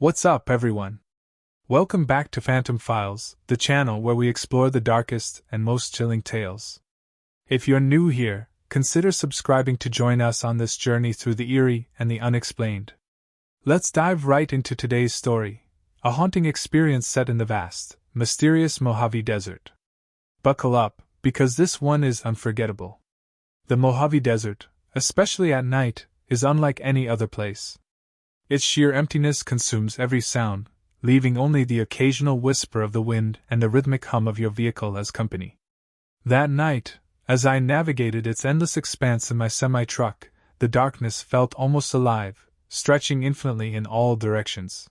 What's up, everyone? Welcome back to Phantom Files, the channel where we explore the darkest and most chilling tales. If you're new here, consider subscribing to join us on this journey through the eerie and the unexplained. Let's dive right into today's story, a haunting experience set in the vast, mysterious Mojave Desert. Buckle up, because this one is unforgettable. The Mojave Desert, especially at night, is unlike any other place. Its sheer emptiness consumes every sound, leaving only the occasional whisper of the wind and the rhythmic hum of your vehicle as company. That night, as I navigated its endless expanse in my semi-truck, the darkness felt almost alive, stretching infinitely in all directions.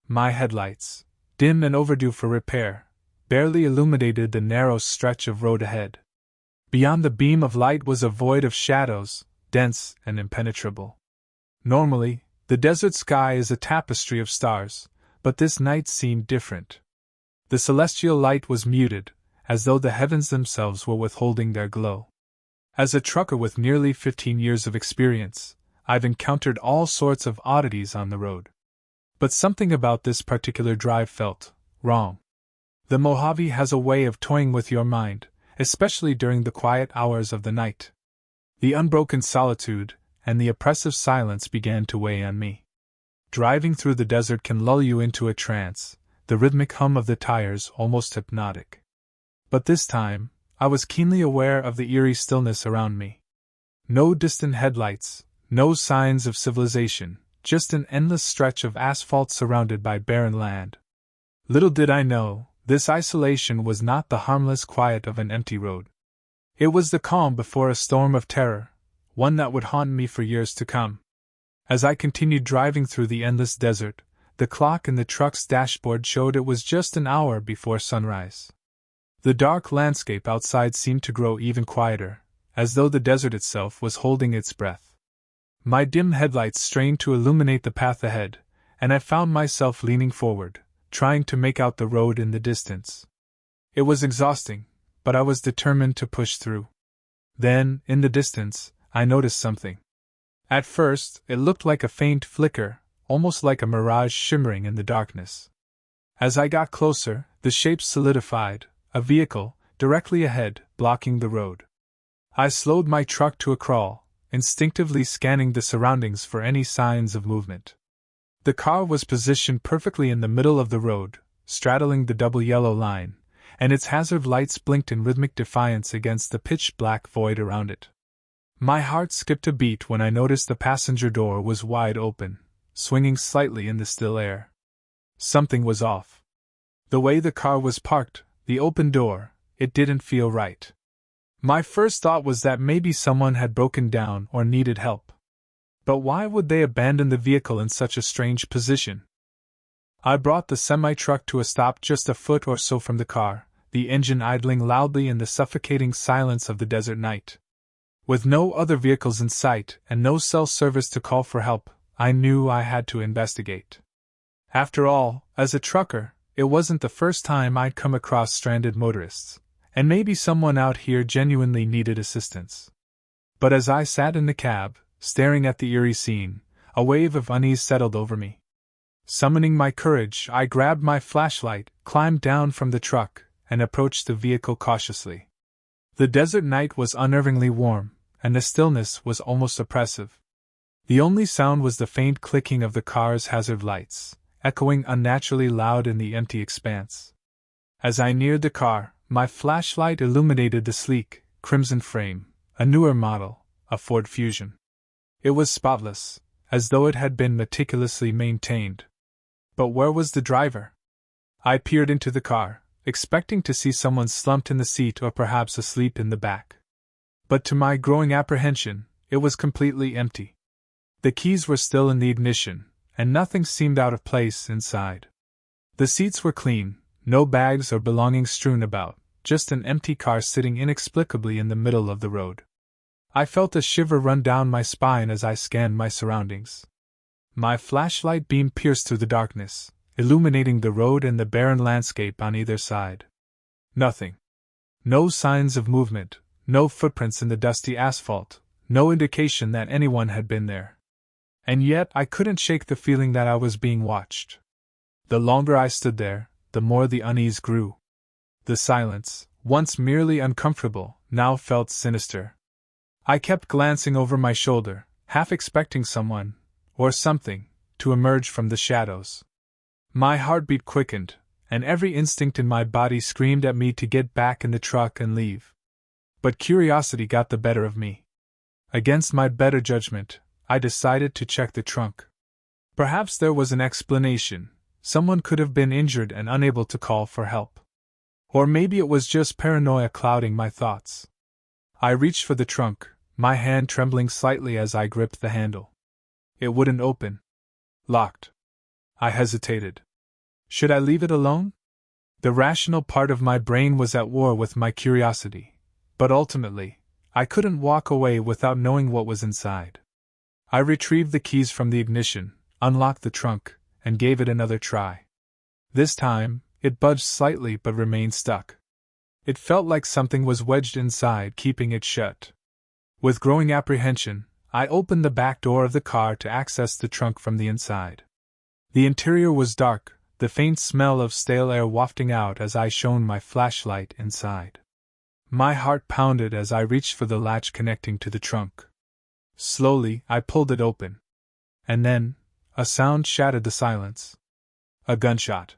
My headlights, dim and overdue for repair, barely illuminated the narrow stretch of road ahead. Beyond the beam of light was a void of shadows, dense and impenetrable. Normally, the desert sky is a tapestry of stars, but this night seemed different. The celestial light was muted, as though the heavens themselves were withholding their glow. As a trucker with nearly 15 years of experience, I've encountered all sorts of oddities on the road. But something about this particular drive felt wrong. The Mojave has a way of toying with your mind, especially during the quiet hours of the night. The unbroken solitude and the oppressive silence began to weigh on me. Driving through the desert can lull you into a trance, the rhythmic hum of the tires almost hypnotic. But this time, I was keenly aware of the eerie stillness around me. No distant headlights, no signs of civilization, just an endless stretch of asphalt surrounded by barren land. Little did I know, this isolation was not the harmless quiet of an empty road. It was the calm before a storm of terror, one that would haunt me for years to come. As I continued driving through the endless desert, the clock in the truck's dashboard showed it was just an hour before sunrise. The dark landscape outside seemed to grow even quieter, as though the desert itself was holding its breath. My dim headlights strained to illuminate the path ahead, and I found myself leaning forward, trying to make out the road in the distance. It was exhausting, but I was determined to push through. Then, in the distance, I noticed something. At first, it looked like a faint flicker, almost like a mirage shimmering in the darkness. As I got closer, the shape solidified, a vehicle, directly ahead, blocking the road. I slowed my truck to a crawl, instinctively scanning the surroundings for any signs of movement. The car was positioned perfectly in the middle of the road, straddling the double yellow line, and its hazard lights blinked in rhythmic defiance against the pitch-black void around it. My heart skipped a beat when I noticed the passenger door was wide open, swinging slightly in the still air. Something was off. The way the car was parked, the open door, it didn't feel right. My first thought was that maybe someone had broken down or needed help. But why would they abandon the vehicle in such a strange position? I brought the semi-truck to a stop just a foot or so from the car, the engine idling loudly in the suffocating silence of the desert night. With no other vehicles in sight and no cell service to call for help, I knew I had to investigate. After all, as a trucker, it wasn't the first time I'd come across stranded motorists, and maybe someone out here genuinely needed assistance. But as I sat in the cab, staring at the eerie scene, a wave of unease settled over me. Summoning my courage, I grabbed my flashlight, climbed down from the truck, and approached the vehicle cautiously. The desert night was unnervingly warm, and the stillness was almost oppressive. The only sound was the faint clicking of the car's hazard lights, echoing unnaturally loud in the empty expanse. As I neared the car, my flashlight illuminated the sleek, crimson frame, a newer model, a Ford Fusion. It was spotless, as though it had been meticulously maintained. But where was the driver? I peered into the car, expecting to see someone slumped in the seat or perhaps asleep in the back. But to my growing apprehension, it was completely empty. The keys were still in the ignition, and nothing seemed out of place inside. The seats were clean, no bags or belongings strewn about, just an empty car sitting inexplicably in the middle of the road. I felt a shiver run down my spine as I scanned my surroundings. My flashlight beam pierced through the darkness, illuminating the road and the barren landscape on either side. Nothing. No signs of movement, no footprints in the dusty asphalt, no indication that anyone had been there. And yet I couldn't shake the feeling that I was being watched. The longer I stood there, the more the unease grew. The silence, once merely uncomfortable, now felt sinister. I kept glancing over my shoulder, half expecting someone, or something, to emerge from the shadows. My heartbeat quickened, and every instinct in my body screamed at me to get back in the truck and leave. But curiosity got the better of me. Against my better judgment, I decided to check the trunk. Perhaps there was an explanation. Someone could have been injured and unable to call for help. Or maybe it was just paranoia clouding my thoughts. I reached for the trunk, my hand trembling slightly as I gripped the handle. It wouldn't open. Locked. I hesitated. Should I leave it alone? The rational part of my brain was at war with my curiosity, but ultimately, I couldn't walk away without knowing what was inside. I retrieved the keys from the ignition, unlocked the trunk, and gave it another try. This time, it budged slightly but remained stuck. It felt like something was wedged inside, keeping it shut. With growing apprehension, I opened the back door of the car to access the trunk from the inside. The interior was dark, the faint smell of stale air wafting out as I shone my flashlight inside. My heart pounded as I reached for the latch connecting to the trunk. Slowly, I pulled it open. And then, a sound shattered the silence. A gunshot.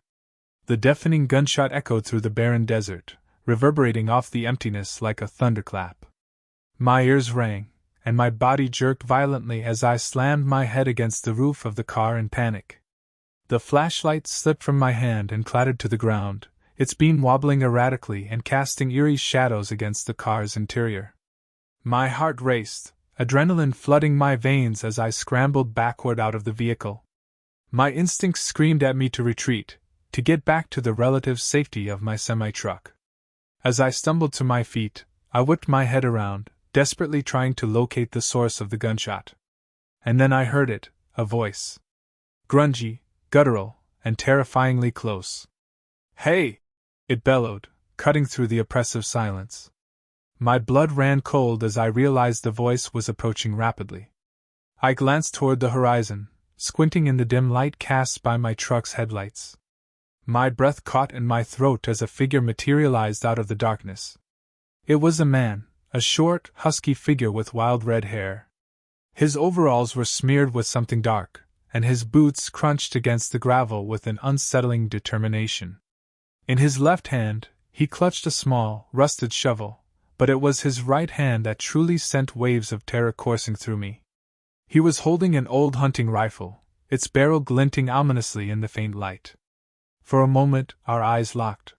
The deafening gunshot echoed through the barren desert, reverberating off the emptiness like a thunderclap. My ears rang, and my body jerked violently as I slammed my head against the roof of the car in panic. The flashlight slipped from my hand and clattered to the ground, its beam wobbling erratically and casting eerie shadows against the car's interior. My heart raced, adrenaline flooding my veins as I scrambled backward out of the vehicle. My instincts screamed at me to retreat, to get back to the relative safety of my semi-truck. As I stumbled to my feet, I whipped my head around, desperately trying to locate the source of the gunshot. And then I heard it, a voice. Grungy, guttural, and terrifyingly close. "Hey!" it bellowed, cutting through the oppressive silence. My blood ran cold as I realized the voice was approaching rapidly. I glanced toward the horizon, squinting in the dim light cast by my truck's headlights. My breath caught in my throat as a figure materialized out of the darkness. It was a man, a short, husky figure with wild red hair. His overalls were smeared with something dark, and his boots crunched against the gravel with an unsettling determination. In his left hand, he clutched a small, rusted shovel, but it was his right hand that truly sent waves of terror coursing through me. He was holding an old hunting rifle, its barrel glinting ominously in the faint light. For a moment, our eyes locked.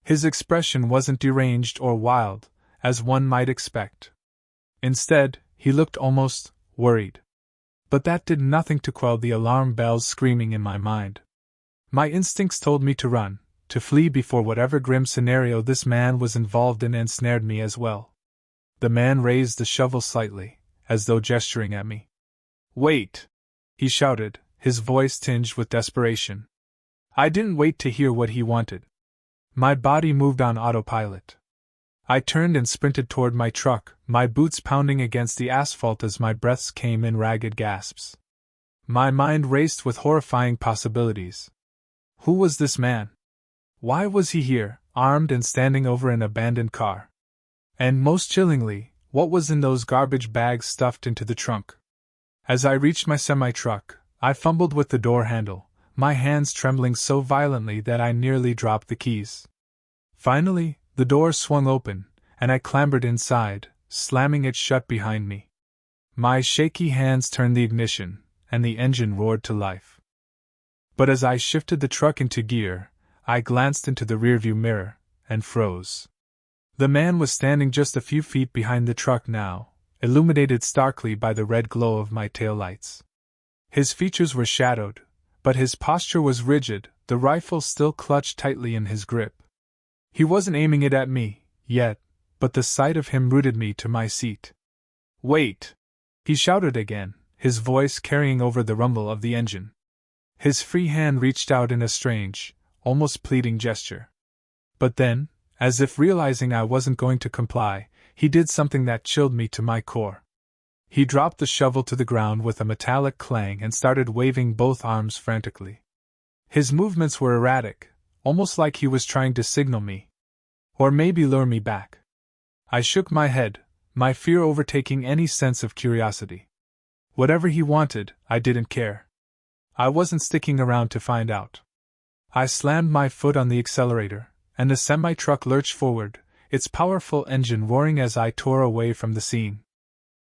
His expression wasn't deranged or wild, as one might expect. Instead, he looked almost worried. But that did nothing to quell the alarm bells screaming in my mind. My instincts told me to run, to flee before whatever grim scenario this man was involved in ensnared me as well. The man raised the shovel slightly, as though gesturing at me. "Wait!" he shouted, his voice tinged with desperation. I didn't wait to hear what he wanted. My body moved on autopilot. I turned and sprinted toward my truck, my boots pounding against the asphalt as my breaths came in ragged gasps. My mind raced with horrifying possibilities. Who was this man? Why was he here, armed and standing over an abandoned car? And most chillingly, what was in those garbage bags stuffed into the trunk? As I reached my semi-truck, I fumbled with the door handle, my hands trembling so violently that I nearly dropped the keys. Finally, the door swung open, and I clambered inside, slamming it shut behind me. My shaky hands turned the ignition, and the engine roared to life. But as I shifted the truck into gear, I glanced into the rearview mirror, and froze. The man was standing just a few feet behind the truck now, illuminated starkly by the red glow of my taillights. His features were shadowed, but his posture was rigid, the rifle still clutched tightly in his grip. He wasn't aiming it at me, yet, but the sight of him rooted me to my seat. "Wait!" he shouted again, his voice carrying over the rumble of the engine. His free hand reached out in a strange, almost pleading gesture. But then, as if realizing I wasn't going to comply, he did something that chilled me to my core. He dropped the shovel to the ground with a metallic clang and started waving both arms frantically. His movements were erratic, almost like he was trying to signal me. Or maybe lure me back. I shook my head, my fear overtaking any sense of curiosity. Whatever he wanted, I didn't care. I wasn't sticking around to find out. I slammed my foot on the accelerator, and the semi-truck lurched forward, its powerful engine roaring as I tore away from the scene.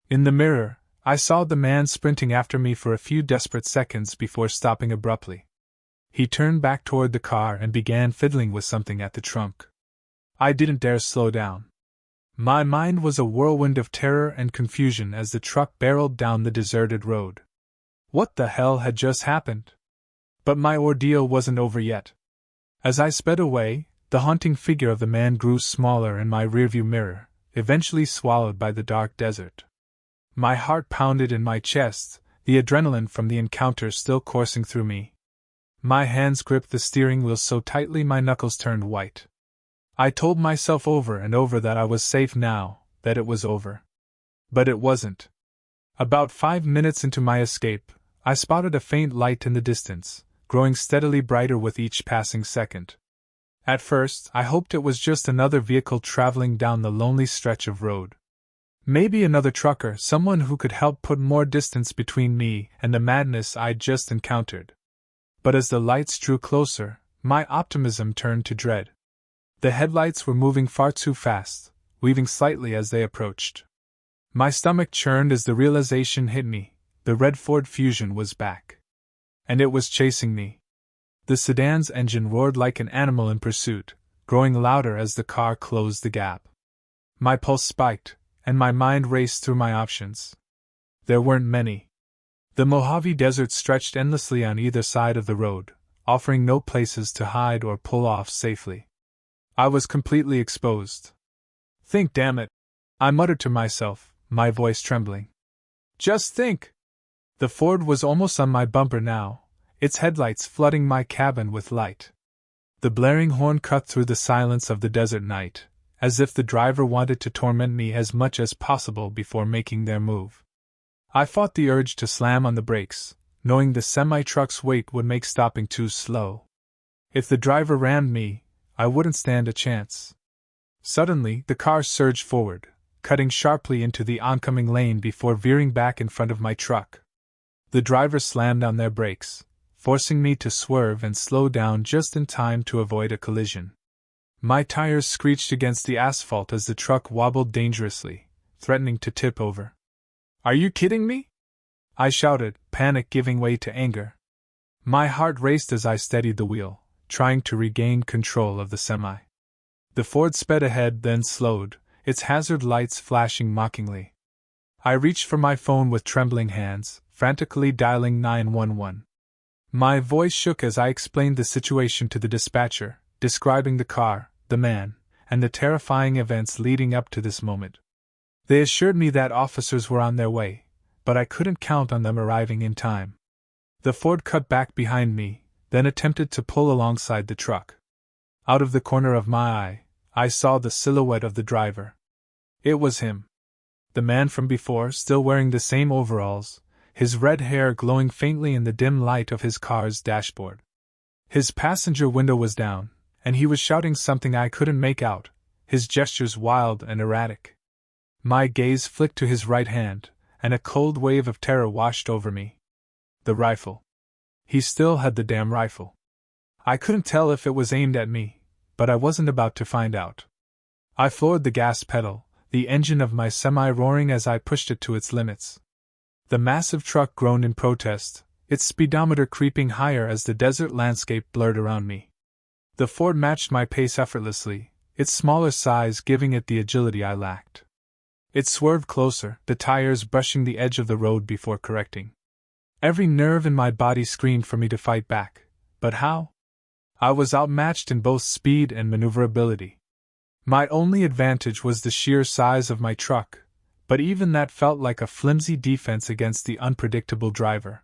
In the mirror, I saw the man sprinting after me for a few desperate seconds before stopping abruptly. He turned back toward the car and began fiddling with something at the trunk. I didn't dare slow down. My mind was a whirlwind of terror and confusion as the truck barreled down the deserted road. What the hell had just happened? But my ordeal wasn't over yet. As I sped away, the haunting figure of the man grew smaller in my rearview mirror, eventually swallowed by the dark desert. My heart pounded in my chest, the adrenaline from the encounter still coursing through me. My hands gripped the steering wheel so tightly my knuckles turned white. I told myself over and over that I was safe now, that it was over. But it wasn't. About 5 minutes into my escape, I spotted a faint light in the distance, growing steadily brighter with each passing second. At first, I hoped it was just another vehicle traveling down the lonely stretch of road. Maybe another trucker, someone who could help put more distance between me and the madness I'd just encountered. But as the lights drew closer, my optimism turned to dread. The headlights were moving far too fast, weaving slightly as they approached. My stomach churned as the realization hit me: the red Ford Fusion was back. And it was chasing me. The sedan's engine roared like an animal in pursuit, growing louder as the car closed the gap. My pulse spiked, and my mind raced through my options. There weren't many. The Mojave Desert stretched endlessly on either side of the road, offering no places to hide or pull off safely. I was completely exposed. Think, damn it, I muttered to myself, my voice trembling. Just think! The Ford was almost on my bumper now, its headlights flooding my cabin with light. The blaring horn cut through the silence of the desert night, as if the driver wanted to torment me as much as possible before making their move. I fought the urge to slam on the brakes, knowing the semi-truck's weight would make stopping too slow. If the driver rammed me, I wouldn't stand a chance. Suddenly, the car surged forward, cutting sharply into the oncoming lane before veering back in front of my truck. The driver slammed on their brakes, forcing me to swerve and slow down just in time to avoid a collision. My tires screeched against the asphalt as the truck wobbled dangerously, threatening to tip over. Are you kidding me? I shouted, panic giving way to anger. My heart raced as I steadied the wheel, trying to regain control of the semi. The Ford sped ahead, then slowed, its hazard lights flashing mockingly. I reached for my phone with trembling hands, frantically dialing 911. My voice shook as I explained the situation to the dispatcher, describing the car, the man, and the terrifying events leading up to this moment. They assured me that officers were on their way, but I couldn't count on them arriving in time. The Ford cut back behind me, then attempted to pull alongside the truck. Out of the corner of my eye, I saw the silhouette of the driver. It was him. The man from before, still wearing the same overalls, his red hair glowing faintly in the dim light of his car's dashboard. His passenger window was down, and he was shouting something I couldn't make out, his gestures wild and erratic. My gaze flicked to his right hand, and a cold wave of terror washed over me. The rifle. He still had the damn rifle. I couldn't tell if it was aimed at me, but I wasn't about to find out. I floored the gas pedal, the engine of my semi roaring as I pushed it to its limits. The massive truck groaned in protest, its speedometer creeping higher as the desert landscape blurred around me. The Ford matched my pace effortlessly, its smaller size giving it the agility I lacked. It swerved closer, the tires brushing the edge of the road before correcting. Every nerve in my body screamed for me to fight back, but how? I was outmatched in both speed and maneuverability. My only advantage was the sheer size of my truck, but even that felt like a flimsy defense against the unpredictable driver.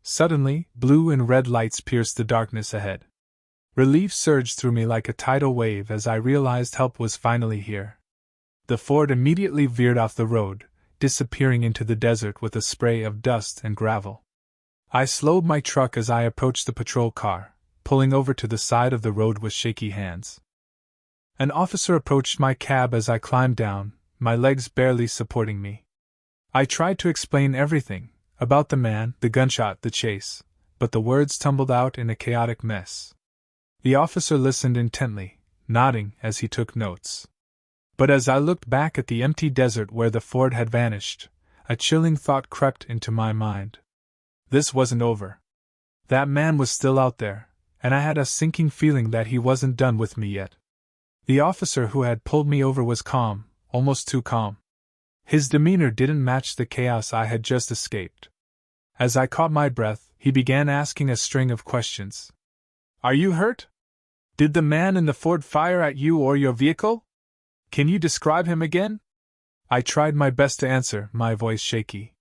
Suddenly, blue and red lights pierced the darkness ahead. Relief surged through me like a tidal wave as I realized help was finally here. The Ford immediately veered off the road, disappearing into the desert with a spray of dust and gravel. I slowed my truck as I approached the patrol car, pulling over to the side of the road with shaky hands. An officer approached my cab as I climbed down, my legs barely supporting me. I tried to explain everything, about the man, the gunshot, the chase, but the words tumbled out in a chaotic mess. The officer listened intently, nodding as he took notes. But as I looked back at the empty desert where the Ford had vanished, a chilling thought crept into my mind. This wasn't over. That man was still out there, and I had a sinking feeling that he wasn't done with me yet. The officer who had pulled me over was calm, almost too calm. His demeanor didn't match the chaos I had just escaped. As I caught my breath, he began asking a string of questions. "Are you hurt? Did the man in the Ford fire at you or your vehicle? Can you describe him again?" I tried my best to answer, my voice shaky.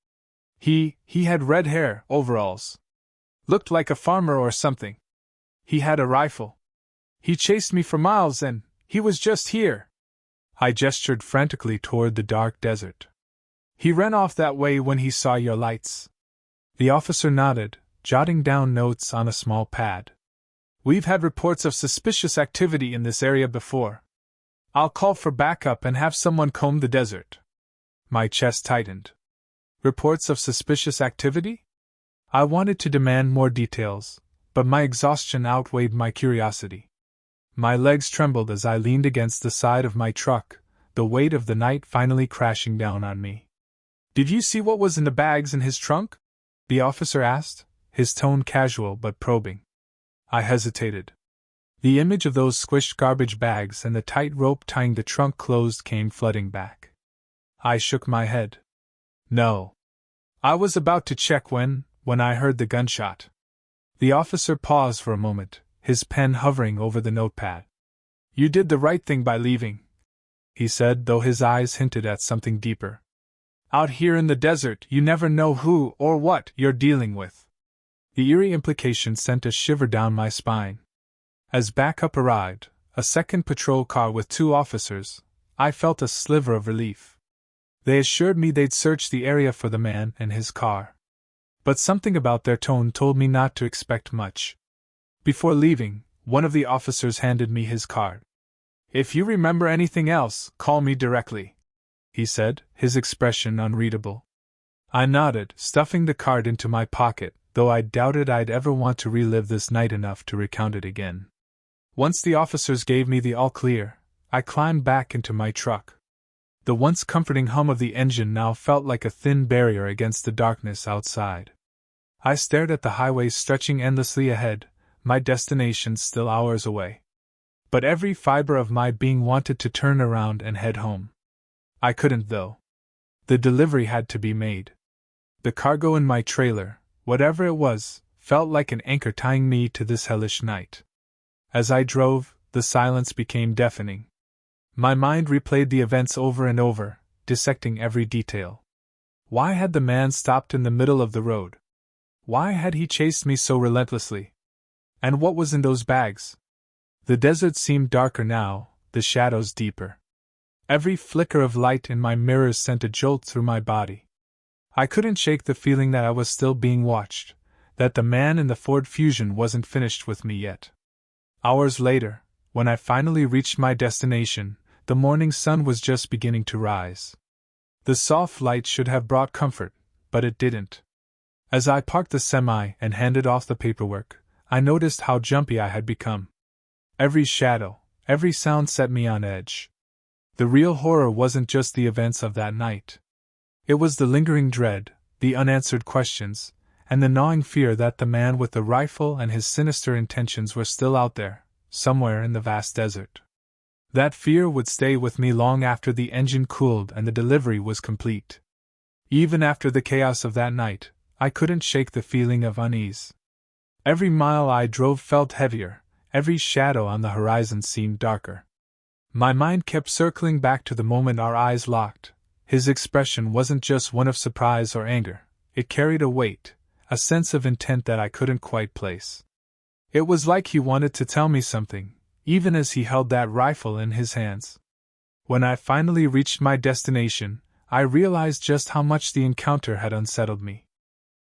He had red hair, overalls. Looked like a farmer or something. He had a rifle. He chased me for miles and he was just here." I gestured frantically toward the dark desert. "He ran off that way when he saw your lights." The officer nodded, jotting down notes on a small pad. "We've had reports of suspicious activity in this area before. I'll call for backup and have someone comb the desert." My chest tightened. Reports of suspicious activity? I wanted to demand more details, but my exhaustion outweighed my curiosity. My legs trembled as I leaned against the side of my truck, the weight of the night finally crashing down on me. "Did you see what was in the bags in his trunk?" the officer asked, his tone casual but probing. I hesitated. The image of those squished garbage bags and the tight rope tying the trunk closed came flooding back. I shook my head. "No. I was about to check when I heard the gunshot." The officer paused for a moment, his pen hovering over the notepad. "You did the right thing by leaving," he said, though his eyes hinted at something deeper. "Out here in the desert, you never know who or what you're dealing with." The eerie implication sent a shiver down my spine. As backup arrived, a second patrol car with 2 officers, I felt a sliver of relief. They assured me they'd search the area for the man and his car. But something about their tone told me not to expect much. Before leaving, one of the officers handed me his card. "If you remember anything else, call me directly," he said, his expression unreadable. I nodded, stuffing the card into my pocket, though I doubted I'd ever want to relive this night enough to recount it again. Once the officers gave me the all-clear, I climbed back into my truck. The once comforting hum of the engine now felt like a thin barrier against the darkness outside. I stared at the highway stretching endlessly ahead, my destination still hours away. But every fiber of my being wanted to turn around and head home. I couldn't, though. The delivery had to be made. The cargo in my trailer, whatever it was, felt like an anchor tying me to this hellish night. As I drove, the silence became deafening. My mind replayed the events over and over, dissecting every detail. Why had the man stopped in the middle of the road? Why had he chased me so relentlessly? And what was in those bags? The desert seemed darker now, the shadows deeper. Every flicker of light in my mirrors sent a jolt through my body. I couldn't shake the feeling that I was still being watched, that the man in the Ford Fusion wasn't finished with me yet. Hours later, when I finally reached my destination, the morning sun was just beginning to rise. The soft light should have brought comfort, but it didn't. As I parked the semi and handed off the paperwork, I noticed how jumpy I had become. Every shadow, every sound set me on edge. The real horror wasn't just the events of that night. It was the lingering dread, the unanswered questions, and the gnawing fear that the man with the rifle and his sinister intentions were still out there, somewhere in the vast desert. That fear would stay with me long after the engine cooled and the delivery was complete. Even after the chaos of that night, I couldn't shake the feeling of unease. Every mile I drove felt heavier, every shadow on the horizon seemed darker. My mind kept circling back to the moment our eyes locked. His expression wasn't just one of surprise or anger, it carried a weight, a sense of intent that I couldn't quite place. It was like he wanted to tell me something, even as he held that rifle in his hands. When I finally reached my destination, I realized just how much the encounter had unsettled me.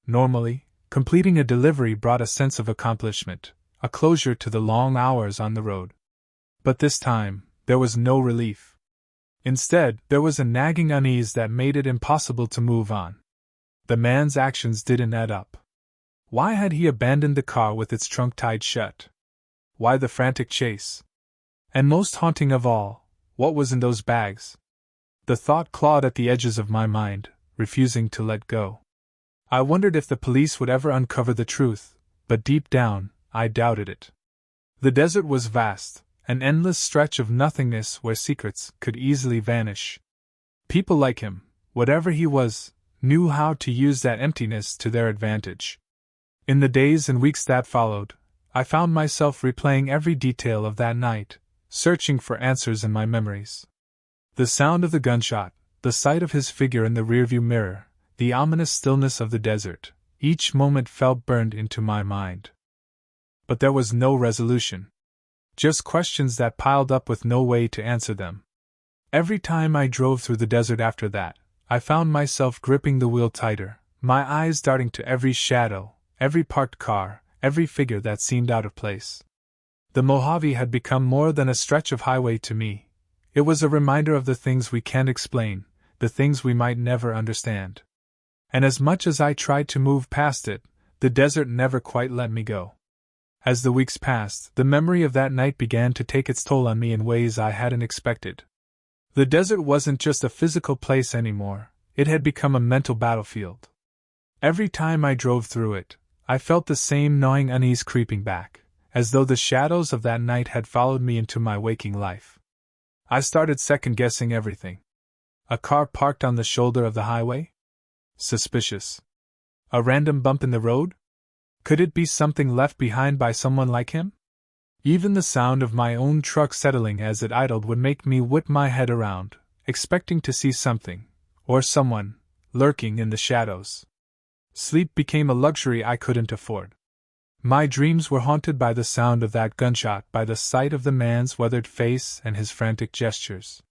Normally, completing a delivery brought a sense of accomplishment, a closure to the long hours on the road. But this time, there was no relief. Instead, there was a nagging unease that made it impossible to move on. The man's actions didn't add up. Why had he abandoned the car with its trunk tied shut? Why the frantic chase? And most haunting of all, what was in those bags? The thought clawed at the edges of my mind, refusing to let go. I wondered if the police would ever uncover the truth, but deep down, I doubted it. The desert was vast, an endless stretch of nothingness where secrets could easily vanish. People like him, whatever he was, knew how to use that emptiness to their advantage. In the days and weeks that followed, I found myself replaying every detail of that night, searching for answers in my memories. The sound of the gunshot, the sight of his figure in the rearview mirror, the ominous stillness of the desert, each moment felt burned into my mind. But there was no resolution. Just questions that piled up with no way to answer them. Every time I drove through the desert after that, I found myself gripping the wheel tighter, my eyes darting to every shadow, every parked car, every figure that seemed out of place. The Mojave had become more than a stretch of highway to me. It was a reminder of the things we can't explain, the things we might never understand. And as much as I tried to move past it, the desert never quite let me go. As the weeks passed, the memory of that night began to take its toll on me in ways I hadn't expected. The desert wasn't just a physical place anymore, it had become a mental battlefield. Every time I drove through it, I felt the same gnawing unease creeping back, as though the shadows of that night had followed me into my waking life. I started second-guessing everything. A car parked on the shoulder of the highway? Suspicious. A random bump in the road? Could it be something left behind by someone like him? Even the sound of my own truck settling as it idled would make me whip my head around, expecting to see something, or someone, lurking in the shadows. Sleep became a luxury I couldn't afford. My dreams were haunted by the sound of that gunshot, by the sight of the man's weathered face and his frantic gestures.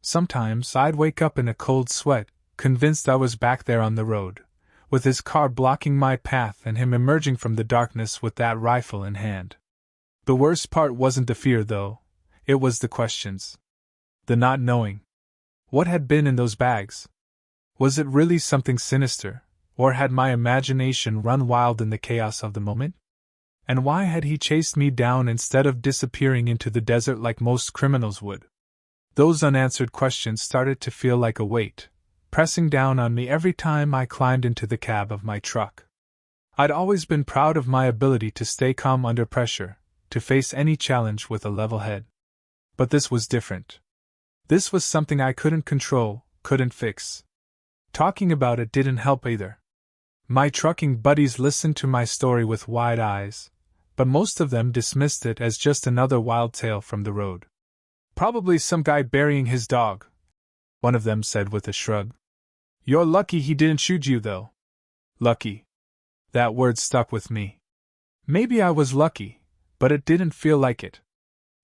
Sometimes I'd wake up in a cold sweat, convinced I was back there on the road, with his car blocking my path and him emerging from the darkness with that rifle in hand. The worst part wasn't the fear, though. It was the questions. The not knowing. What had been in those bags? Was it really something sinister, or had my imagination run wild in the chaos of the moment? And why had he chased me down instead of disappearing into the desert like most criminals would? Those unanswered questions started to feel like a weight, pressing down on me every time I climbed into the cab of my truck. I'd always been proud of my ability to stay calm under pressure, to face any challenge with a level head. But this was different. This was something I couldn't control, couldn't fix. Talking about it didn't help either. My trucking buddies listened to my story with wide eyes, but most of them dismissed it as just another wild tale from the road. Probably some guy burying his dog, one of them said with a shrug. You're lucky he didn't shoot you, though. Lucky. That word stuck with me. Maybe I was lucky, but it didn't feel like it.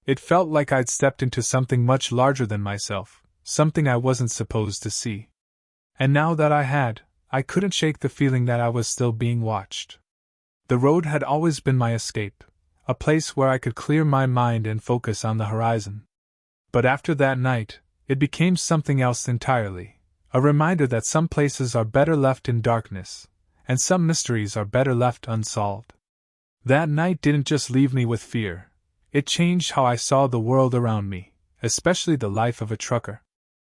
It felt like I'd stepped into something much larger than myself, something I wasn't supposed to see. And now that I had, I couldn't shake the feeling that I was still being watched. The road had always been my escape, a place where I could clear my mind and focus on the horizon. But after that night, it became something else entirely, a reminder that some places are better left in darkness, and some mysteries are better left unsolved. That night didn't just leave me with fear, it changed how I saw the world around me, especially the life of a trucker.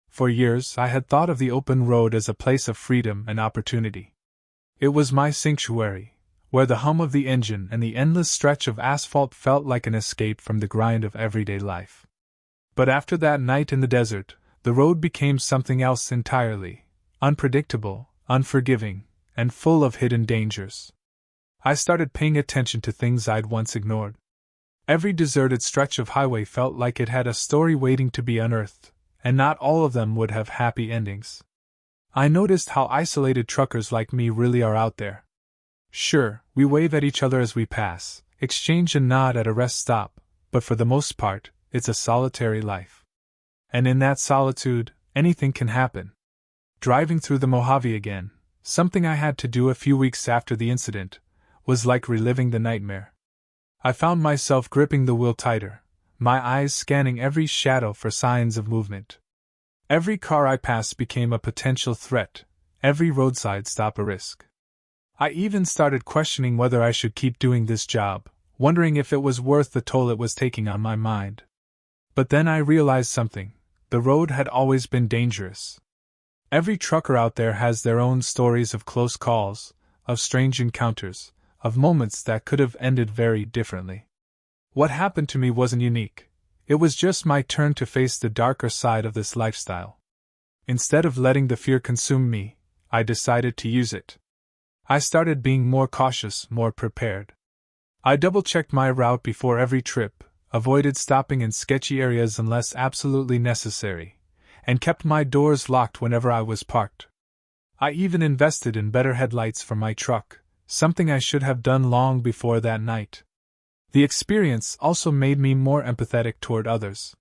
For years I had thought of the open road as a place of freedom and opportunity. It was my sanctuary, where the hum of the engine and the endless stretch of asphalt felt like an escape from the grind of everyday life. But after that night in the desert, the road became something else entirely, unpredictable, unforgiving, and full of hidden dangers. I started paying attention to things I'd once ignored. Every deserted stretch of highway felt like it had a story waiting to be unearthed, and not all of them would have happy endings. I noticed how isolated truckers like me really are out there. Sure, we wave at each other as we pass, exchange a nod at a rest stop, but for the most part, it's a solitary life. And in that solitude, anything can happen. driving through the Mojave again, something I had to do a few weeks after the incident, was like reliving the nightmare. I found myself gripping the wheel tighter, my eyes scanning every shadow for signs of movement. Every car I passed became a potential threat, every roadside stop a risk. I even started questioning whether I should keep doing this job, wondering if it was worth the toll it was taking on my mind. But then I realized something: the road had always been dangerous. Every trucker out there has their own stories of close calls, of strange encounters, of moments that could have ended very differently. What happened to me wasn't unique. It was just my turn to face the darker side of this lifestyle. Instead of letting the fear consume me, I decided to use it. I started being more cautious, more prepared. I double-checked my route before every trip, avoided stopping in sketchy areas unless absolutely necessary, and kept my doors locked whenever I was parked. I even invested in better headlights for my truck, something I should have done long before that night. The experience also made me more empathetic toward others.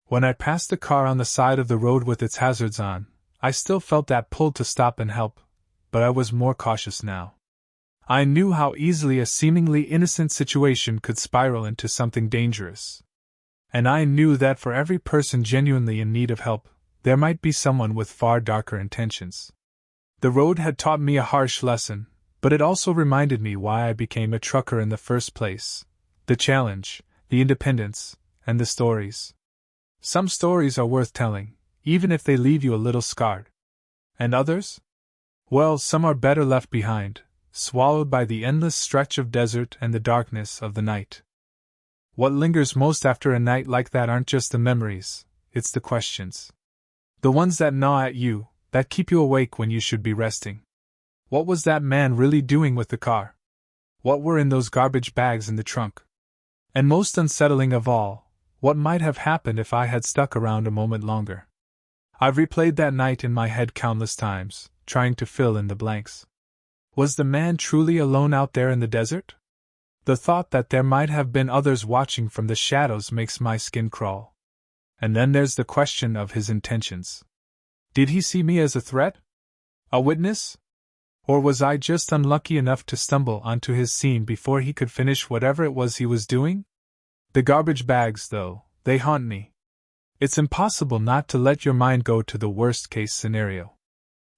When I passed a car on the side of the road with its hazards on, I still felt that pull to stop and help, but I was more cautious now. I knew how easily a seemingly innocent situation could spiral into something dangerous. And I knew that for every person genuinely in need of help, there might be someone with far darker intentions. The road had taught me a harsh lesson, but it also reminded me why I became a trucker in the first place. The challenge, the independence, and the stories. Some stories are worth telling, even if they leave you a little scarred. And others? Well, some are better left behind, swallowed by the endless stretch of desert and the darkness of the night. What lingers most after a night like that aren't just the memories, it's the questions. The ones that gnaw at you, that keep you awake when you should be resting. What was that man really doing with the car? What were in those garbage bags in the trunk? And most unsettling of all, what might have happened if I had stuck around a moment longer? I've replayed that night in my head countless times, trying to fill in the blanks. Was the man truly alone out there in the desert? The thought that there might have been others watching from the shadows makes my skin crawl. And then there's the question of his intentions. Did he see me as a threat? A witness? Or was I just unlucky enough to stumble onto his scene before he could finish whatever it was he was doing? The garbage bags, though, they haunt me. It's impossible not to let your mind go to the worst-case scenario.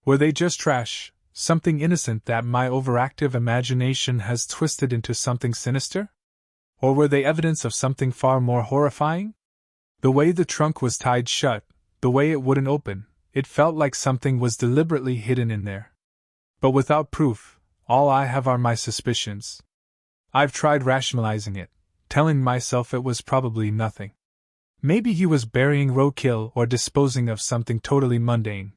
Were they just trash, something innocent that my overactive imagination has twisted into something sinister? Or were they evidence of something far more horrifying? The way the trunk was tied shut, the way it wouldn't open, it felt like something was deliberately hidden in there. But without proof, all I have are my suspicions. I've tried rationalizing it, telling myself it was probably nothing. Maybe he was burying roadkill or disposing of something totally mundane.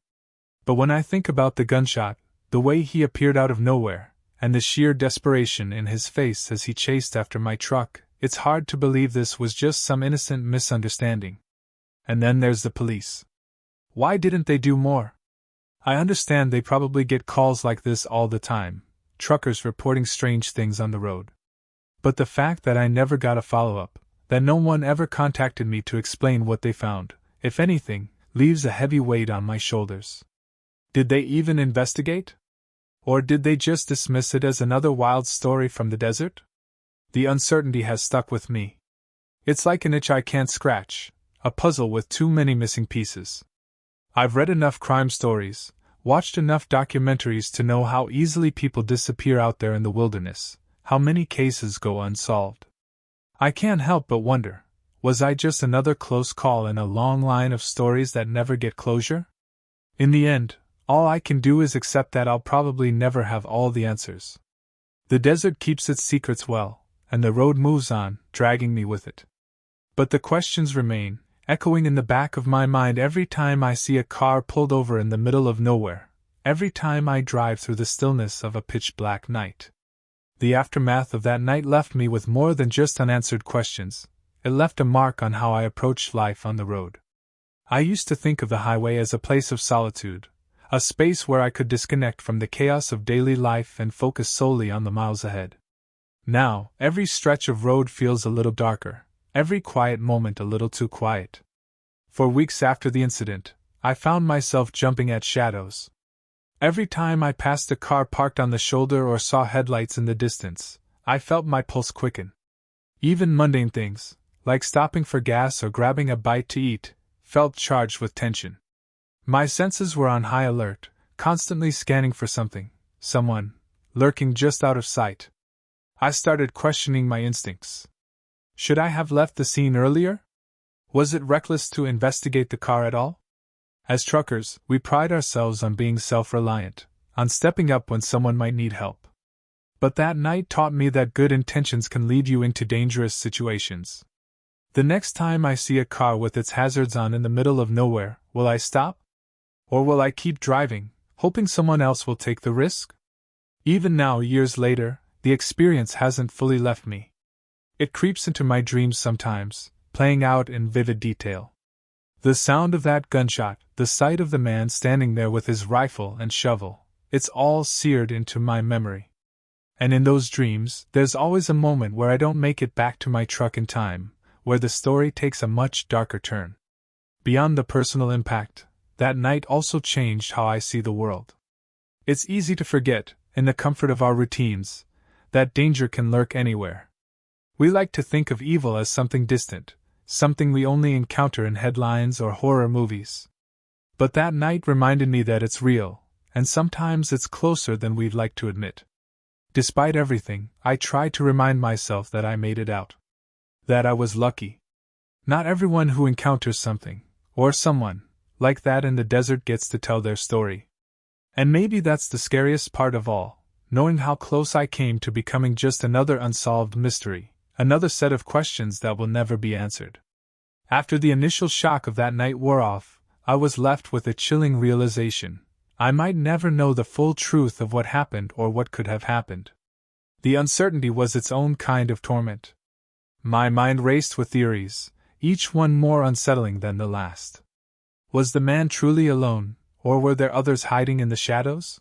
But when I think about the gunshot, the way he appeared out of nowhere, and the sheer desperation in his face as he chased after my truck, it's hard to believe this was just some innocent misunderstanding. And then there's the police. Why didn't they do more? I understand they probably get calls like this all the time, truckers reporting strange things on the road. But the fact that I never got a follow-up, that no one ever contacted me to explain what they found, if anything, leaves a heavy weight on my shoulders. Did they even investigate? Or did they just dismiss it as another wild story from the desert? The uncertainty has stuck with me. It's like an itch I can't scratch, a puzzle with too many missing pieces. I've read enough crime stories, watched enough documentaries to know how easily people disappear out there in the wilderness, how many cases go unsolved. I can't help but wonder, was I just another close call in a long line of stories that never get closure? In the end, all I can do is accept that I'll probably never have all the answers. The desert keeps its secrets well, and the road moves on, dragging me with it. But the questions remain, echoing in the back of my mind every time I see a car pulled over in the middle of nowhere, every time I drive through the stillness of a pitch-black night. The aftermath of that night left me with more than just unanswered questions. It left a mark on how I approached life on the road. I used to think of the highway as a place of solitude, a space where I could disconnect from the chaos of daily life and focus solely on the miles ahead. Now, every stretch of road feels a little darker, every quiet moment a little too quiet. For weeks after the incident, I found myself jumping at shadows. Every time I passed a car parked on the shoulder or saw headlights in the distance, I felt my pulse quicken. Even mundane things, like stopping for gas or grabbing a bite to eat, felt charged with tension. My senses were on high alert, constantly scanning for something, someone, lurking just out of sight. I started questioning my instincts. Should I have left the scene earlier? Was it reckless to investigate the car at all? As truckers, we pride ourselves on being self-reliant, on stepping up when someone might need help. But that night taught me that good intentions can lead you into dangerous situations. The next time I see a car with its hazards on in the middle of nowhere, will I stop? Or will I keep driving, hoping someone else will take the risk? Even now, years later, the experience hasn't fully left me. It creeps into my dreams sometimes, playing out in vivid detail. The sound of that gunshot, the sight of the man standing there with his rifle and shovel, it's all seared into my memory. And in those dreams, there's always a moment where I don't make it back to my truck in time, where the story takes a much darker turn. Beyond the personal impact, that night also changed how I see the world. It's easy to forget, in the comfort of our routines, that danger can lurk anywhere. We like to think of evil as something distant, something we only encounter in headlines or horror movies. But that night reminded me that it's real, and sometimes it's closer than we'd like to admit. Despite everything, I try to remind myself that I made it out. That I was lucky. Not everyone who encounters something, or someone, like that in the desert gets to tell their story. And maybe that's the scariest part of all, knowing how close I came to becoming just another unsolved mystery. Another set of questions that will never be answered. After the initial shock of that night wore off, I was left with a chilling realization. I might never know the full truth of what happened or what could have happened. The uncertainty was its own kind of torment. My mind raced with theories, each one more unsettling than the last. Was the man truly alone, or were there others hiding in the shadows?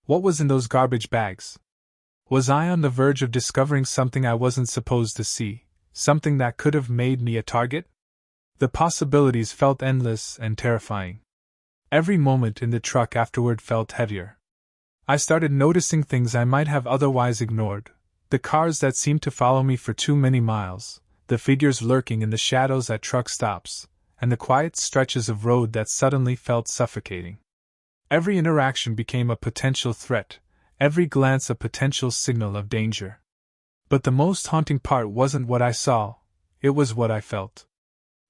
What was in those garbage bags? Was I on the verge of discovering something I wasn't supposed to see, something that could have made me a target? The possibilities felt endless and terrifying. Every moment in the truck afterward felt heavier. I started noticing things I might have otherwise ignored, the cars that seemed to follow me for too many miles, the figures lurking in the shadows at truck stops, and the quiet stretches of road that suddenly felt suffocating. Every interaction became a potential threat, every glance a potential signal of danger. But the most haunting part wasn't what I saw, it was what I felt.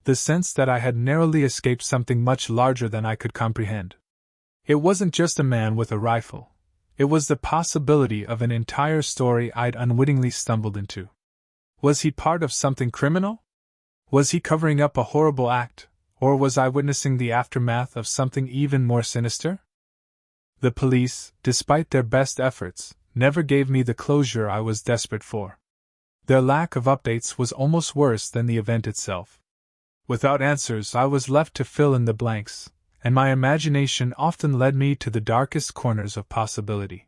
The sense that I had narrowly escaped something much larger than I could comprehend. It wasn't just a man with a rifle. It was the possibility of an entire story I'd unwittingly stumbled into. Was he part of something criminal? Was he covering up a horrible act, or was I witnessing the aftermath of something even more sinister? The police, despite their best efforts, never gave me the closure I was desperate for. Their lack of updates was almost worse than the event itself. Without answers, I was left to fill in the blanks, and my imagination often led me to the darkest corners of possibility.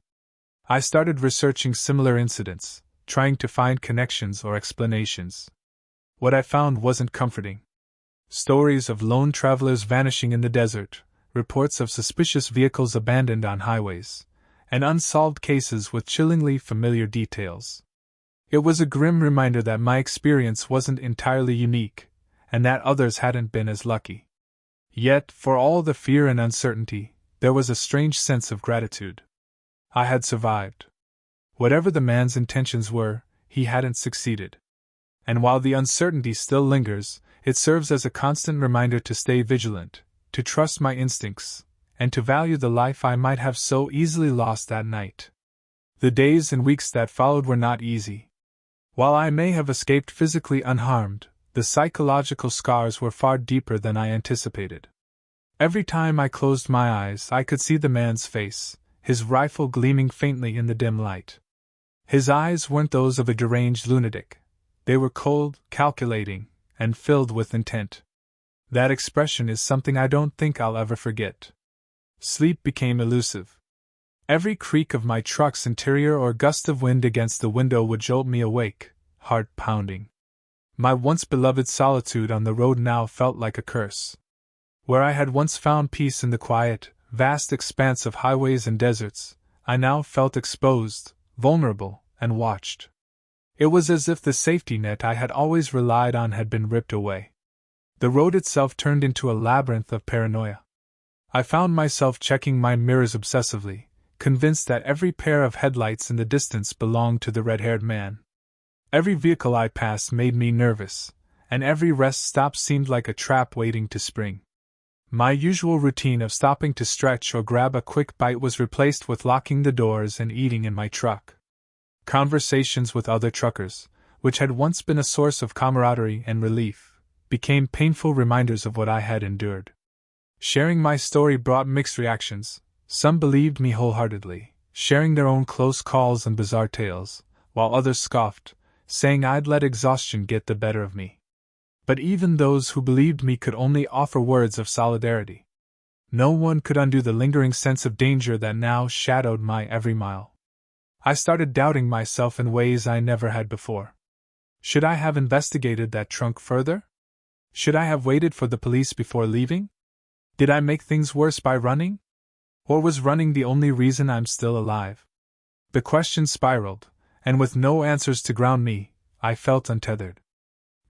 I started researching similar incidents, trying to find connections or explanations. What I found wasn't comforting. Stories of lone travelers vanishing in the desert, reports of suspicious vehicles abandoned on highways, and unsolved cases with chillingly familiar details. It was a grim reminder that my experience wasn't entirely unique, and that others hadn't been as lucky. Yet, for all the fear and uncertainty, there was a strange sense of gratitude. I had survived. Whatever the man's intentions were, he hadn't succeeded. And while the uncertainty still lingers, it serves as a constant reminder to stay vigilant, to trust my instincts, and to value the life I might have so easily lost that night. The days and weeks that followed were not easy. While I may have escaped physically unharmed, the psychological scars were far deeper than I anticipated. Every time I closed my eyes, I could see the man's face, his rifle gleaming faintly in the dim light. His eyes weren't those of a deranged lunatic. They were cold, calculating, and filled with intent. That expression is something I don't think I'll ever forget. Sleep became elusive. Every creak of my truck's interior or gust of wind against the window would jolt me awake, heart pounding. My once beloved solitude on the road now felt like a curse. Where I had once found peace in the quiet, vast expanse of highways and deserts, I now felt exposed, vulnerable, and watched. It was as if the safety net I had always relied on had been ripped away. The road itself turned into a labyrinth of paranoia. I found myself checking my mirrors obsessively, convinced that every pair of headlights in the distance belonged to the red-haired man. Every vehicle I passed made me nervous, and every rest stop seemed like a trap waiting to spring. My usual routine of stopping to stretch or grab a quick bite was replaced with locking the doors and eating in my truck. Conversations with other truckers, which had once been a source of camaraderie and relief, became painful reminders of what I had endured. Sharing my story brought mixed reactions. Some believed me wholeheartedly, sharing their own close calls and bizarre tales, while others scoffed, saying I'd let exhaustion get the better of me. But even those who believed me could only offer words of solidarity. No one could undo the lingering sense of danger that now shadowed my every mile. I started doubting myself in ways I never had before. Should I have investigated that trunk further? Should I have waited for the police before leaving? Did I make things worse by running? Or was running the only reason I'm still alive? The questions spiraled, and with no answers to ground me, I felt untethered.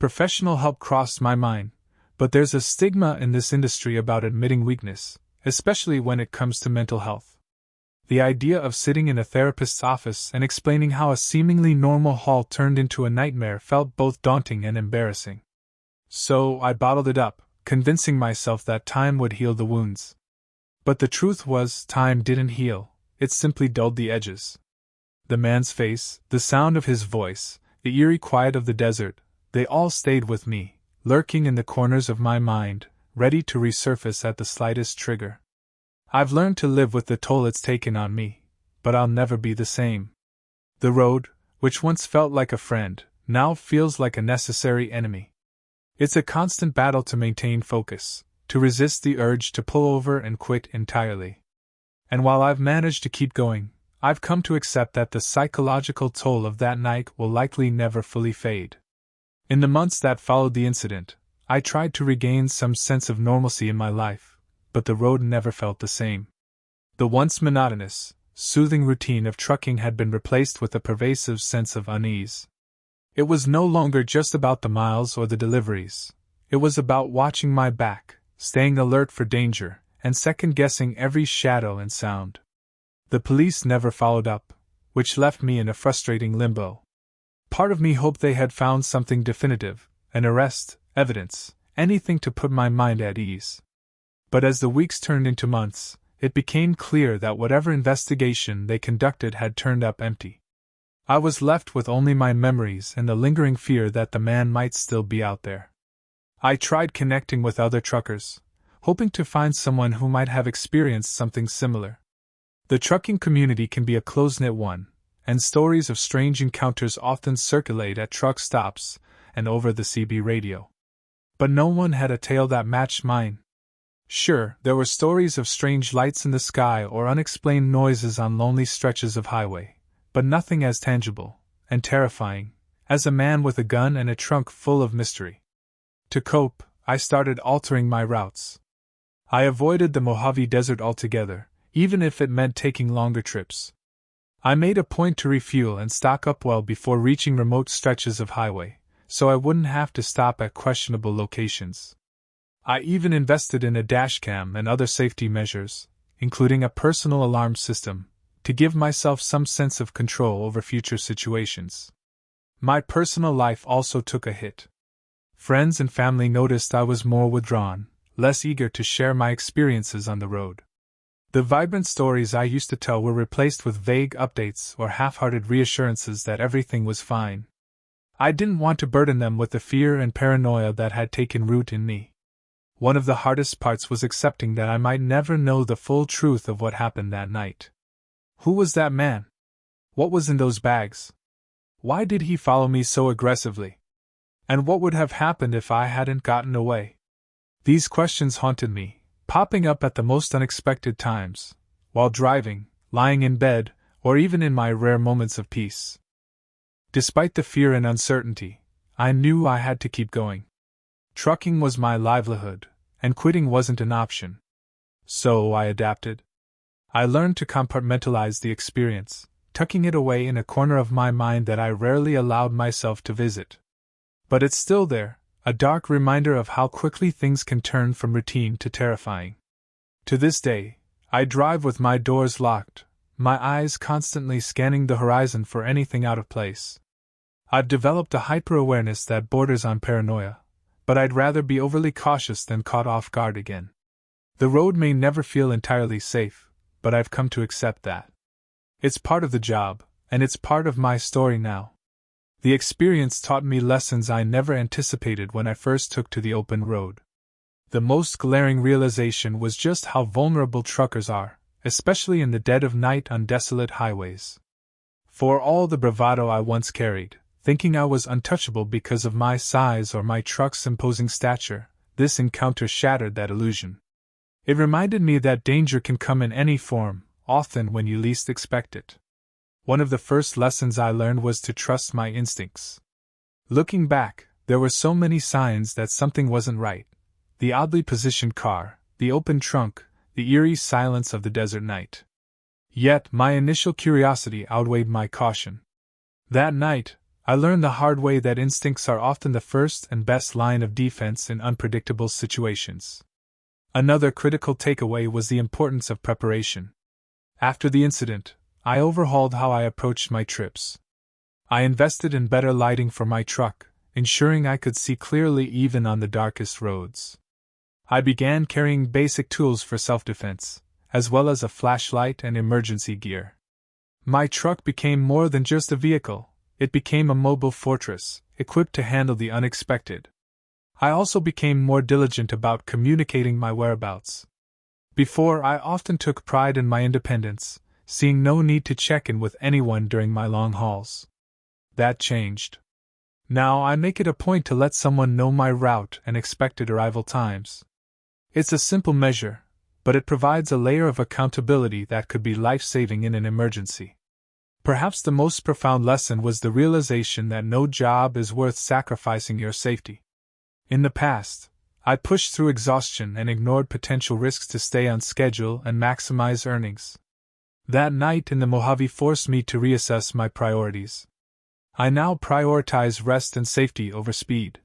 Professional help crossed my mind, but there's a stigma in this industry about admitting weakness, especially when it comes to mental health. The idea of sitting in a therapist's office and explaining how a seemingly normal haul turned into a nightmare felt both daunting and embarrassing. So I bottled it up, convincing myself that time would heal the wounds. But the truth was, time didn't heal, it simply dulled the edges. The man's face, the sound of his voice, the eerie quiet of the desert, they all stayed with me, lurking in the corners of my mind, ready to resurface at the slightest trigger. I've learned to live with the toll it's taken on me, but I'll never be the same. The road, which once felt like a friend, now feels like a necessary enemy. It's a constant battle to maintain focus, to resist the urge to pull over and quit entirely. And while I've managed to keep going, I've come to accept that the psychological toll of that night will likely never fully fade. In the months that followed the incident, I tried to regain some sense of normalcy in my life, but the road never felt the same. The once monotonous, soothing routine of trucking had been replaced with a pervasive sense of unease. It was no longer just about the miles or the deliveries. It was about watching my back, staying alert for danger, and second-guessing every shadow and sound. The police never followed up, which left me in a frustrating limbo. Part of me hoped they had found something definitive, an arrest, evidence, anything to put my mind at ease. But as the weeks turned into months, it became clear that whatever investigation they conducted had turned up empty. I was left with only my memories and the lingering fear that the man might still be out there. I tried connecting with other truckers, hoping to find someone who might have experienced something similar. The trucking community can be a close-knit one, and stories of strange encounters often circulate at truck stops and over the CB radio. But no one had a tale that matched mine. Sure, there were stories of strange lights in the sky or unexplained noises on lonely stretches of highway, but nothing as tangible and terrifying as a man with a gun and a trunk full of mystery. To cope, I started altering my routes. I avoided the Mojave Desert altogether, even if it meant taking longer trips. I made a point to refuel and stock up well before reaching remote stretches of highway, so I wouldn't have to stop at questionable locations. I even invested in a dashcam and other safety measures, including a personal alarm system, to give myself some sense of control over future situations. My personal life also took a hit. Friends and family noticed I was more withdrawn, less eager to share my experiences on the road. The vibrant stories I used to tell were replaced with vague updates or half-hearted reassurances that everything was fine. I didn't want to burden them with the fear and paranoia that had taken root in me. One of the hardest parts was accepting that I might never know the full truth of what happened that night. Who was that man? What was in those bags? Why did he follow me so aggressively? And what would have happened if I hadn't gotten away? These questions haunted me, popping up at the most unexpected times, while driving, lying in bed, or even in my rare moments of peace. Despite the fear and uncertainty, I knew I had to keep going. Trucking was my livelihood, and quitting wasn't an option. So I adapted. I learned to compartmentalize the experience, tucking it away in a corner of my mind that I rarely allowed myself to visit. But it's still there, a dark reminder of how quickly things can turn from routine to terrifying. To this day, I drive with my doors locked, my eyes constantly scanning the horizon for anything out of place. I've developed a hyper-awareness that borders on paranoia, but I'd rather be overly cautious than caught off guard again. The road may never feel entirely safe, but I've come to accept that. It's part of the job, and it's part of my story now. The experience taught me lessons I never anticipated when I first took to the open road. The most glaring realization was just how vulnerable truckers are, especially in the dead of night on desolate highways. For all the bravado I once carried, thinking I was untouchable because of my size or my truck's imposing stature, this encounter shattered that illusion. It reminded me that danger can come in any form, often when you least expect it. One of the first lessons I learned was to trust my instincts. Looking back, there were so many signs that something wasn't right. The oddly positioned car, the open trunk, the eerie silence of the desert night. Yet my initial curiosity outweighed my caution. That night, I learned the hard way that instincts are often the first and best line of defense in unpredictable situations. Another critical takeaway was the importance of preparation. After the incident, I overhauled how I approached my trips. I invested in better lighting for my truck, ensuring I could see clearly even on the darkest roads. I began carrying basic tools for self-defense, as well as a flashlight and emergency gear. My truck became more than just a vehicle, it became a mobile fortress, equipped to handle the unexpected. I also became more diligent about communicating my whereabouts. Before, I often took pride in my independence, seeing no need to check in with anyone during my long hauls. That changed. Now I make it a point to let someone know my route and expected arrival times. It's a simple measure, but it provides a layer of accountability that could be life-saving in an emergency. Perhaps the most profound lesson was the realization that no job is worth sacrificing your safety. In the past, I pushed through exhaustion and ignored potential risks to stay on schedule and maximize earnings. That night in the Mojave forced me to reassess my priorities. I now prioritize rest and safety over speed.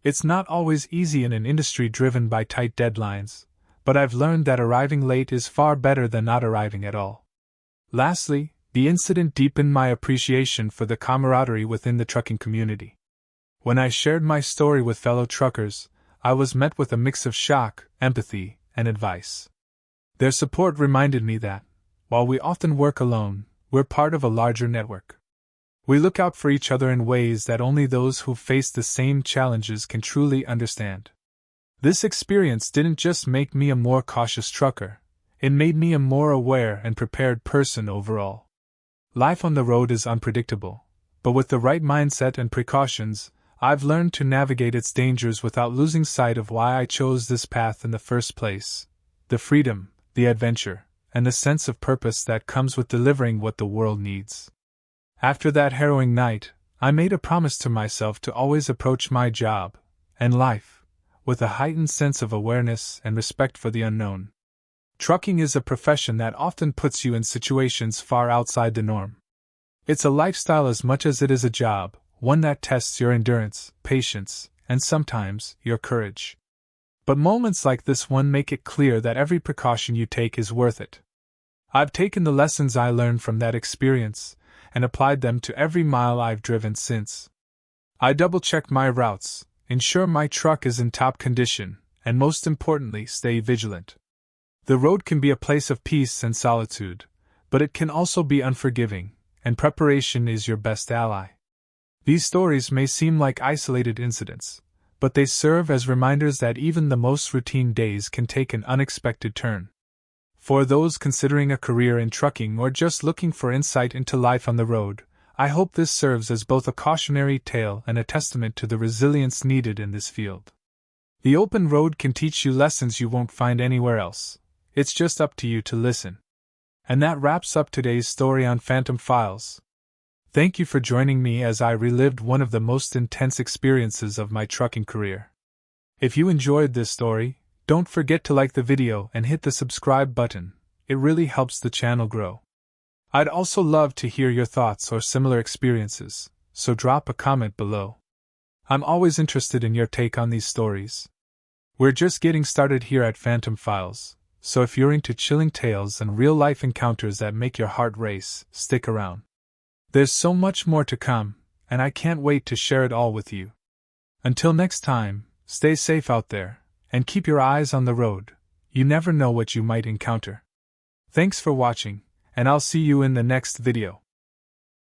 It's not always easy in an industry driven by tight deadlines, but I've learned that arriving late is far better than not arriving at all. Lastly, the incident deepened my appreciation for the camaraderie within the trucking community. When I shared my story with fellow truckers, I was met with a mix of shock, empathy, and advice. Their support reminded me that, while we often work alone, we're part of a larger network. We look out for each other in ways that only those who face the same challenges can truly understand. This experience didn't just make me a more cautious trucker, it made me a more aware and prepared person overall. Life on the road is unpredictable, but with the right mindset and precautions, I've learned to navigate its dangers without losing sight of why I chose this path in the first place: the freedom, the adventure, and the sense of purpose that comes with delivering what the world needs. After that harrowing night, I made a promise to myself to always approach my job and life with a heightened sense of awareness and respect for the unknown. Trucking is a profession that often puts you in situations far outside the norm. It's a lifestyle as much as it is a job, one that tests your endurance, patience, and sometimes your courage. But moments like this one make it clear that every precaution you take is worth it. I've taken the lessons I learned from that experience and applied them to every mile I've driven since. I double-check my routes, ensure my truck is in top condition, and most importantly, stay vigilant. The road can be a place of peace and solitude, but it can also be unforgiving, and preparation is your best ally. These stories may seem like isolated incidents, but they serve as reminders that even the most routine days can take an unexpected turn. For those considering a career in trucking or just looking for insight into life on the road, I hope this serves as both a cautionary tale and a testament to the resilience needed in this field. The open road can teach you lessons you won't find anywhere else. It's just up to you to listen. And that wraps up today's story on Phantom Files. Thank you for joining me as I relived one of the most intense experiences of my trucking career. If you enjoyed this story, Don't forget to like the video and hit the subscribe button, it really helps the channel grow. I'd also love to hear your thoughts or similar experiences, so drop a comment below. I'm always interested in your take on these stories. We're just getting started here at Phantom Files, so if you're into chilling tales and real-life encounters that make your heart race, stick around. There's so much more to come, and I can't wait to share it all with you. Until next time, stay safe out there, and keep your eyes on the road. You never know what you might encounter. Thanks for watching, and I'll see you in the next video.